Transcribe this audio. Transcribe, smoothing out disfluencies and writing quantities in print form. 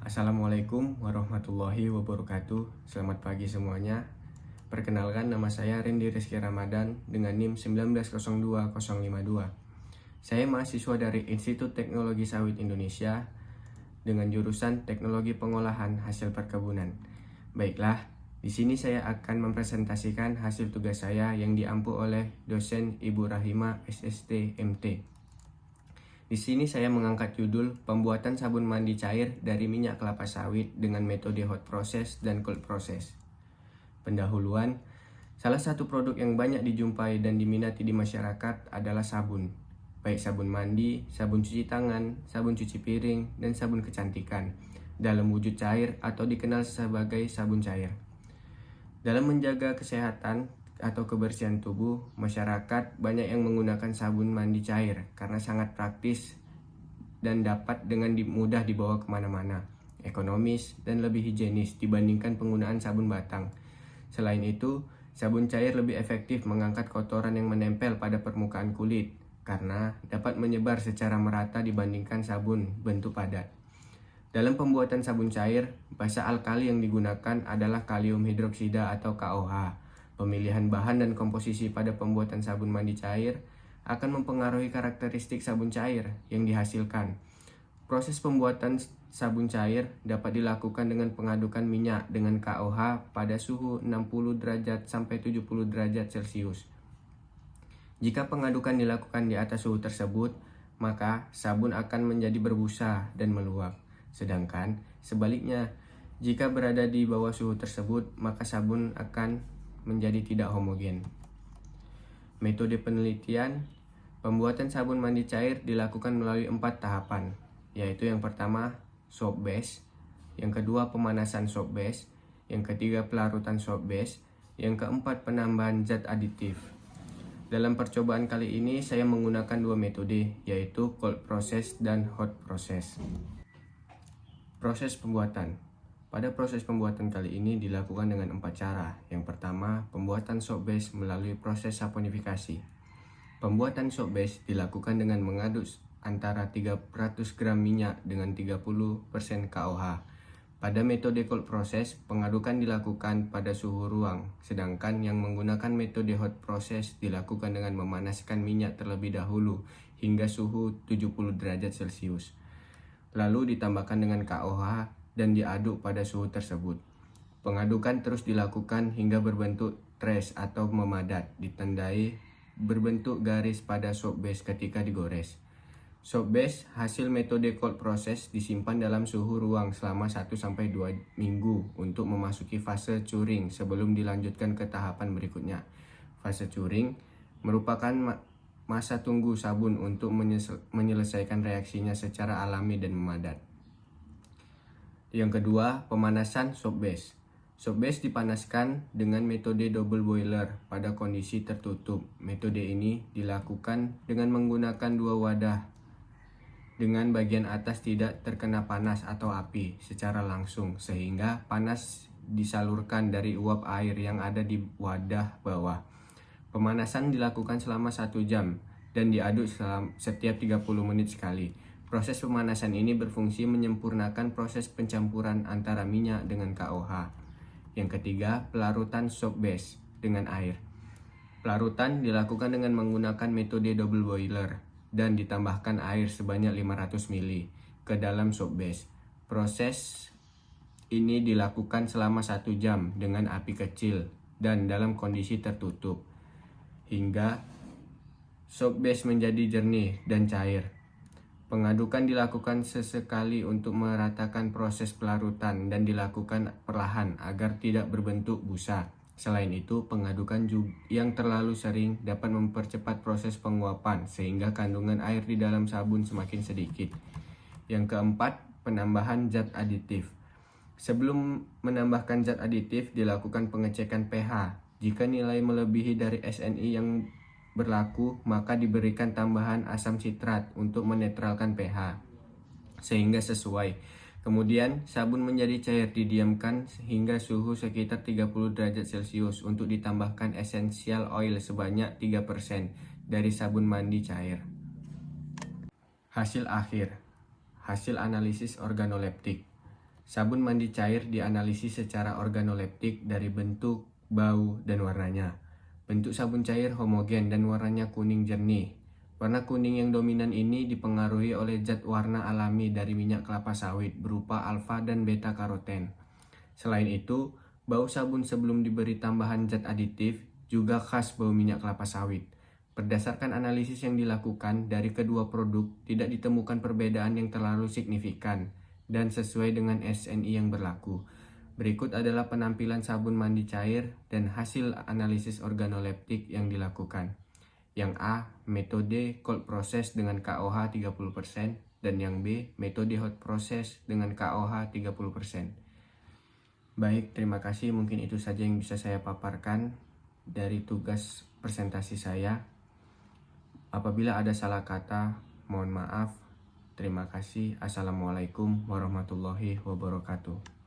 Assalamualaikum warahmatullahi wabarakatuh. Selamat pagi semuanya. Perkenalkan, nama saya Rendy Rizky Ramadan dengan NIM 1902052. Saya mahasiswa dari Institut Teknologi Sawit Indonesia dengan jurusan Teknologi Pengolahan Hasil Perkebunan. Baiklah, di sini saya akan mempresentasikan hasil tugas saya yang diampu oleh dosen Ibu Rahima SST MT. Di sini saya mengangkat judul pembuatan sabun mandi cair dari minyak kelapa sawit dengan metode hot process dan cold process. Pendahuluan, salah satu produk yang banyak dijumpai dan diminati di masyarakat adalah sabun. Baik sabun mandi, sabun cuci tangan, sabun cuci piring, dan sabun kecantikan dalam wujud cair atau dikenal sebagai sabun cair. Dalam menjaga kesehatan atau kebersihan tubuh, masyarakat banyak yang menggunakan sabun mandi cair karena sangat praktis dan dapat dengan mudah dibawa kemana-mana, ekonomis, dan lebih higienis dibandingkan penggunaan sabun batang. Selain itu, sabun cair lebih efektif mengangkat kotoran yang menempel pada permukaan kulit karena dapat menyebar secara merata dibandingkan sabun bentuk padat. Dalam pembuatan sabun cair, basa alkali yang digunakan adalah kalium hidroksida atau KOH. Pemilihan bahan dan komposisi pada pembuatan sabun mandi cair akan mempengaruhi karakteristik sabun cair yang dihasilkan. Proses pembuatan sabun cair dapat dilakukan dengan pengadukan minyak dengan KOH pada suhu 60 derajat sampai 70 derajat Celcius. Jika pengadukan dilakukan di atas suhu tersebut, maka sabun akan menjadi berbusa dan meluap. Sedangkan sebaliknya, jika berada di bawah suhu tersebut, maka sabun akan menjadi tidak homogen. Metode penelitian pembuatan sabun mandi cair dilakukan melalui 4 tahapan, yaitu yang pertama soap base, yang kedua pemanasan soap base, yang ketiga pelarutan soap base, yang keempat penambahan zat aditif. Dalam percobaan kali ini saya menggunakan dua metode, yaitu cold process dan hot process. Proses pembuatan. Pada proses pembuatan kali ini dilakukan dengan 4 cara. Yang pertama, pembuatan soap base melalui proses saponifikasi. Pembuatan soap base dilakukan dengan mengaduk antara 300 gram minyak dengan 30% KOH. Pada metode cold process, pengadukan dilakukan pada suhu ruang, sedangkan yang menggunakan metode hot process dilakukan dengan memanaskan minyak terlebih dahulu hingga suhu 70 derajat Celcius. Lalu ditambahkan dengan KOH dan diaduk pada suhu tersebut. Pengadukan terus dilakukan hingga berbentuk trace atau memadat, ditandai berbentuk garis pada soap base ketika digores. Soap base hasil metode cold process disimpan dalam suhu ruang selama 1-2 minggu untuk memasuki fase curing sebelum dilanjutkan ke tahapan berikutnya. Fase curing merupakan masa tunggu sabun untuk menyelesaikan reaksinya secara alami dan memadat. Yang kedua, pemanasan soap base. Soap base dipanaskan dengan metode double boiler pada kondisi tertutup. Metode ini dilakukan dengan menggunakan 2 wadah dengan bagian atas tidak terkena panas atau api secara langsung, sehingga panas disalurkan dari uap air yang ada di wadah bawah. Pemanasan dilakukan selama 1 jam dan diaduk setiap 30 menit sekali. Proses pemanasan ini berfungsi menyempurnakan proses pencampuran antara minyak dengan KOH. Yang ketiga, pelarutan soap base dengan air. Pelarutan dilakukan dengan menggunakan metode double boiler dan ditambahkan air sebanyak 500 ml ke dalam soap base. Proses ini dilakukan selama 1 jam dengan api kecil dan dalam kondisi tertutup hingga soap base menjadi jernih dan cair. Pengadukan dilakukan sesekali untuk meratakan proses pelarutan dan dilakukan perlahan agar tidak berbentuk busa. Selain itu, pengadukan yang terlalu sering dapat mempercepat proses penguapan sehingga kandungan air di dalam sabun semakin sedikit. Yang keempat, penambahan zat aditif. Sebelum menambahkan zat aditif, dilakukan pengecekan pH. Jika nilai melebihi dari SNI yang berlaku, maka diberikan tambahan asam sitrat untuk menetralkan pH sehingga sesuai. Kemudian sabun menjadi cair didiamkan hingga suhu sekitar 30 derajat Celcius untuk ditambahkan essential oil sebanyak 3% dari sabun mandi cair. Hasil akhir. Hasil analisis organoleptik. Sabun mandi cair dianalisis secara organoleptik dari bentuk, bau, dan warnanya. Bentuk sabun cair homogen dan warnanya kuning jernih. Warna kuning yang dominan ini dipengaruhi oleh zat warna alami dari minyak kelapa sawit berupa alfa dan beta karoten. Selain itu, bau sabun sebelum diberi tambahan zat aditif juga khas bau minyak kelapa sawit. Berdasarkan analisis yang dilakukan dari kedua produk, tidak ditemukan perbedaan yang terlalu signifikan dan sesuai dengan SNI yang berlaku. Berikut adalah penampilan sabun mandi cair dan hasil analisis organoleptik yang dilakukan. Yang A, metode cold process dengan KOH 30% dan yang B, metode hot process dengan KOH 30%. Baik, terima kasih. Mungkin itu saja yang bisa saya paparkan dari tugas presentasi saya. Apabila ada salah kata, mohon maaf. Terima kasih. Assalamualaikum warahmatullahi wabarakatuh.